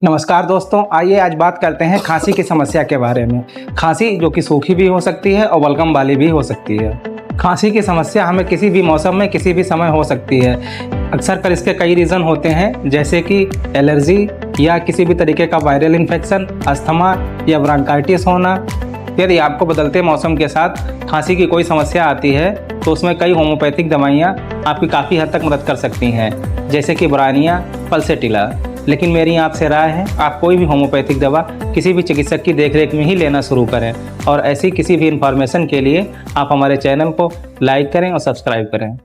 नमस्कार दोस्तों, आइए आज बात करते हैं खांसी की समस्या के बारे में। खांसी जो कि सूखी भी हो सकती है और बलगम वाली भी हो सकती है। खांसी की समस्या हमें किसी भी मौसम में किसी भी समय हो सकती है। अक्सर कर इसके कई रीज़न होते हैं, जैसे कि एलर्जी या किसी भी तरीके का वायरल इन्फेक्शन, अस्थमा या ब्रोंकाइटिस होना। यदि आपको बदलते मौसम के साथ खांसी की कोई समस्या आती है तो उसमें कई होम्योपैथिक दवाइयाँ आपकी काफ़ी हद तक मदद कर सकती हैं, जैसे कि ब्रानिया, पल्सेटिला। लेकिन मेरी आपसे राय है, आप कोई भी होम्योपैथिक दवा किसी भी चिकित्सक की देखरेख में ही लेना शुरू करें। और ऐसी किसी भी इन्फॉर्मेशन के लिए आप हमारे चैनल को लाइक करें और सब्सक्राइब करें।